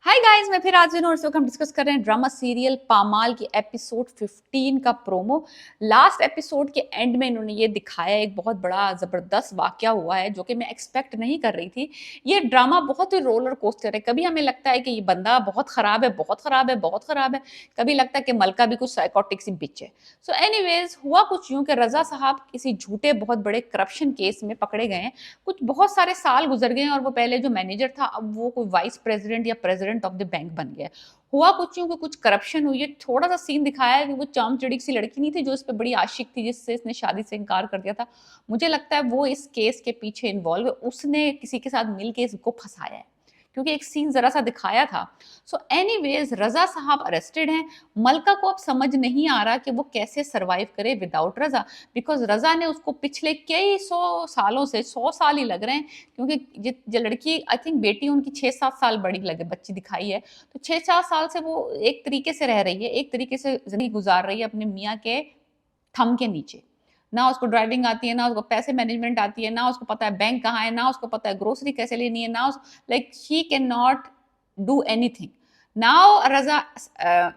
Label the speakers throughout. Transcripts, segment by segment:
Speaker 1: Hi guys, मैं फिर हाजिर हूँ और इस वक्त हम डिस्कस कर रहे हैं ड्रामा सीरियल पामाल की एपिसोड 15 का प्रोमो। लास्ट एपिसोड के एंड में इन्होंने ये दिखाया, एक बहुत बड़ा ज़बरदस्त वाकया हुआ है जो कि मैं एक्सपेक्ट नहीं कर रही थी। ये ड्रामा बहुत ही रोलर कोस्टर है। कभी हमें लगता है कि ये बंदा बहुत ख़राब है, बहुत ख़राब है, बहुत ख़राब है। कभी लगता है कि मलका भी कुछ साइकोटिक सी बिच है। सो एनीवेज हुआ कुछ यूँ कि रज़ा साहब किसी झूठे बहुत बड़े करप्शन केस में पकड़े गए हैं। कुछ बहुत सारे साल गुजर गए हैं और वो पहले जो मैनेजर था अब वो कोई वाइस प्रेसिडेंट या प्रेसिडेंट ऑफ द बैंक बन गया है। हुआ कुछ यूं कि कुछ करप्शन हुई है। थोड़ा सा सीन दिखाया है कि वो चामचड़िक सी लड़की नहीं थी जो इस पे बड़ी आशिक थी, जिससे इसने शादी से इनकार कर दिया था। मुझे लगता है वो इस केस के पीछे इन्वॉल्व है, उसने किसी के साथ मिलके इसको फंसाया है, क्योंकि एक सीन जरा सा दिखाया था। सो एनीवेज रजा साहब अरेस्टेड हैं। मलका को अब समझ नहीं आ रहा कि वो कैसे सरवाइव करे विदाउट रजा, बिकॉज रजा ने उसको पिछले कई 100 सालों से 100 साल ही लग रहे हैं, क्योंकि जो लड़की आई थिंक बेटी उनकी 6-7 साल बड़ी लगे बच्ची दिखाई है, तो 6-4 साल से वो एक तरीके से रह रही है, एक तरीके से जिंदगी गुजार रही है अपने मियाँ के थम के नीचे। ना उसको ड्राइविंग आती है, ना उसको पैसे मैनेजमेंट आती है, ना उसको पता है बैंक कहाँ है, ना उसको पता है ग्रोसरी कैसे लेनी है, ना उस like she can not do anything. Now Raza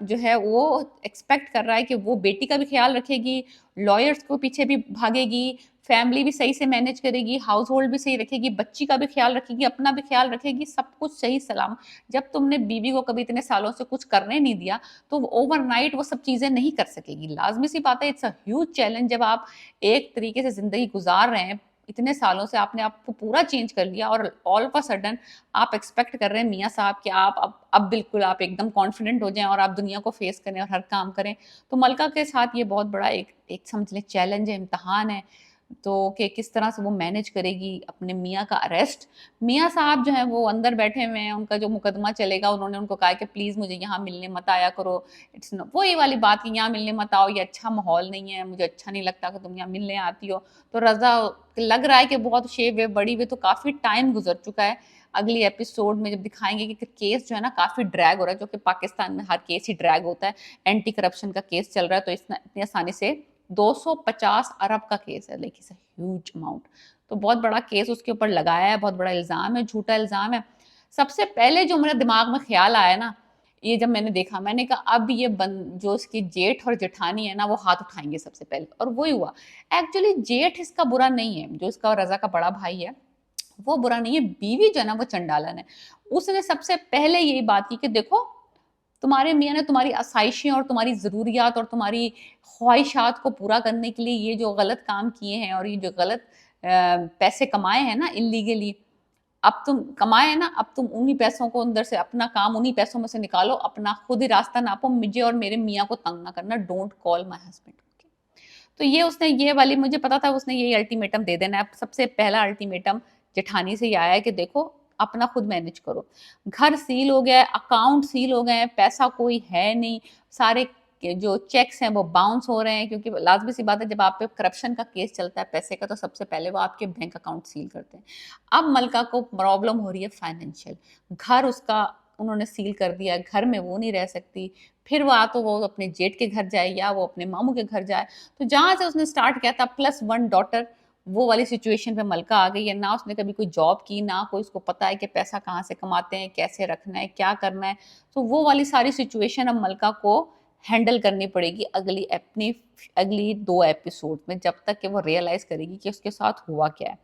Speaker 1: जो है वो एक्सपेक्ट कर रहा है कि वो बेटी का भी ख्याल रखेगी, लॉयर्स को पीछे भी भागेगी, फैमिली भी सही से मैनेज करेगी, हाउस होल्ड भी सही रखेगी, बच्ची का भी ख्याल रखेगी, अपना भी ख्याल रखेगी, सब कुछ सही सलाम। जब तुमने बीवी को कभी इतने सालों से कुछ करने नहीं दिया तो ओवरनाइट वो सब चीजें नहीं कर सकेगी। लाजमी सी बात है, इट्स अ ह्यूज चैलेंज। जब आप एक तरीके से जिंदगी गुजार रहे हैं इतने सालों से, आपने आपको पूरा चेंज कर लिया और ऑल ऑफ अ सडन आप एक्सपेक्ट कर रहे हैं मियाँ साहब कि आप अब बिल्कुल आप एकदम कॉन्फिडेंट हो जाएं और आप दुनिया को फेस करें और हर काम करें। तो मलका के साथ ये बहुत बड़ा एक एक समझ लें चैलेंज है, इम्तहान है। तो कि किस तरह से वो मैनेज करेगी अपने मियाँ का अरेस्ट। मियाँ साहब जो हैं वो अंदर बैठे हुए हैं, उनका जो मुकदमा चलेगा, उन्होंने उनको कहा कि प्लीज़ मुझे यहाँ मिलने मत आया करो। इट्स वही वाली बात कि यहाँ मिलने मत आओ, ये अच्छा माहौल नहीं है, मुझे अच्छा नहीं लगता कि तुम यहाँ मिलने आती हो। तो रज़ा लग रहा है कि बहुत शेप वे बड़ी हुई, तो काफ़ी टाइम गुजर चुका है। अगली एपिसोड में जब दिखाएंगे कि केस जो है ना काफ़ी ड्रैग हो रहा है, जो कि पाकिस्तान में हर केस ही ड्रैग होता है। एंटी करप्शन का केस चल रहा है, तो इतनी आसानी से 250 अरब का केस है, like it's a huge amount. तो बहुत बड़ा केस उसके ऊपर लगाया है, बहुत बड़ा इल्ज़ाम है, झूठा इल्ज़ाम है। सबसे पहले जो मेरे दिमाग में ख्याल आया ना, ये जब मैंने देखा मैंने कहा अब ये जो इसकी जेठ और जेठानी है ना वो हाथ उठाएंगे सबसे पहले, और वही हुआ। एक्चुअली जेठ इसका बुरा नहीं है, जो इसका और रजा का बड़ा भाई है वो बुरा नहीं है, बीवी जो है ना वो चंडालन है। उसने सबसे पहले यही बात की कि देखो तुम्हारे मियाँ ने तुम्हारी आसाइशें और तुम्हारी ज़रूरियात और तुम्हारी ख्वाहिशात को पूरा करने के लिए ये जो गलत काम किए हैं और ये जो गलत पैसे कमाए हैं ना इलीगली, अब तुम कमाए हैं ना, अब तुम उन्हीं पैसों को अंदर से अपना काम उन्हीं पैसों में से निकालो, अपना खुद ही रास्ता नापो, मुझे और मेरे मियाँ को तंग ना करना, डोंट कॉल माय हस्बैंड। तो ये उसने ये वाली, मुझे पता था उसने यही अल्टीमेटम दे देना है। सबसे पहला अल्टीमेटम जेठानी से ये आया है कि देखो अपना खुद मैनेज करो। घर सील हो गया है, अकाउंट सील हो गए हैं, पैसा कोई है नहीं, सारे जो चेक्स हैं वो बाउंस हो रहे हैं, क्योंकि लाजमी सी बात है जब आप पे करप्शन का केस चलता है पैसे का, तो सबसे पहले वो आपके बैंक अकाउंट सील करते हैं। अब मलका को प्रॉब्लम हो रही है फाइनेंशियल। घर उसका उन्होंने सील कर दिया है, घर में वो नहीं रह सकती। फिर तो वो अपने जेठ के घर जाए या वो अपने मामू के घर जाए। तो जहाँ से उसने स्टार्ट किया था +1 डॉटर, वो वाली सिचुएशन पे मलका आ गई है। ना उसने कभी कोई जॉब की, ना कोई उसको पता है कि पैसा कहाँ से कमाते हैं, कैसे रखना है, क्या करना है। तो वो वाली सारी सिचुएशन अब मलका को हैंडल करनी पड़ेगी अगली 2 एपिसोड में, जब तक कि वो रियलाइज़ करेगी कि उसके साथ हुआ क्या है।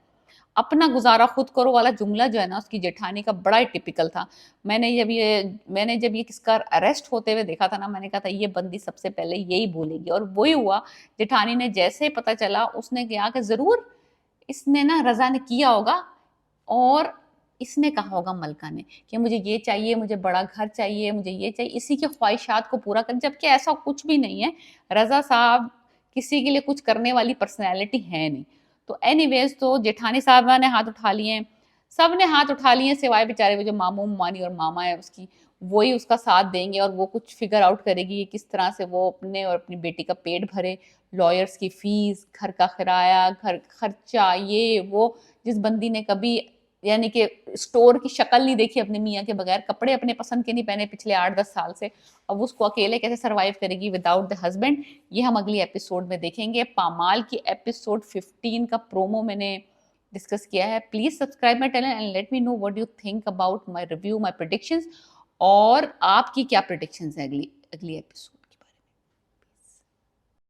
Speaker 1: अपना गुजारा खुद करो वाला जुमला जो है ना उसकी जेठानी का बड़ा ही टिपिकल था। मैंने जब ये किसका अरेस्ट होते हुए देखा था ना, मैंने कहा था ये बंदी सबसे पहले यही बोलेगी, और वही हुआ। जेठानी ने जैसे ही पता चला उसने कहा कि जरूर इसने ना रजा ने किया होगा, और इसने कहा होगा मलका ने कि मुझे ये चाहिए, मुझे बड़ा घर चाहिए, मुझे ये चाहिए, इसी की ख्वाहिशात को पूरा कर, जबकि ऐसा कुछ भी नहीं है। रजा साहब किसी के लिए कुछ करने वाली पर्सनैलिटी है नहीं। तो एनीवेज तो जेठानी साहबा ने हाथ उठा लिए हैं, सब ने हाथ उठा लिए हैं, सिवाय बेचारे वो जो मामू मानी और मामा है उसकी, वही उसका साथ देंगे और वो कुछ फिगर आउट करेगी किस तरह से वो अपने और अपनी बेटी का पेट भरे। लॉयर्स की फीस, घर का किराया, घर खर्चा, ये वो। जिस बंदी ने कभी यानी कि स्टोर की शक्ल नहीं देखी अपने मियाँ के बगैर, कपड़े अपने पसंद के नहीं पहने पिछले 8-10 साल से, अब उसको अकेले कैसे सरवाइव करेगी विदाउट द हस्बैंड, ये हम अगली एपिसोड में देखेंगे। पामाल की एपिसोड 15 का प्रोमो मैंने डिस्कस किया है। Please subscribe my channel and let me know what you think about my review, my predictions. اور آپ کی کیا پریڈکشنز ہیں اگلی ایپیسوڈ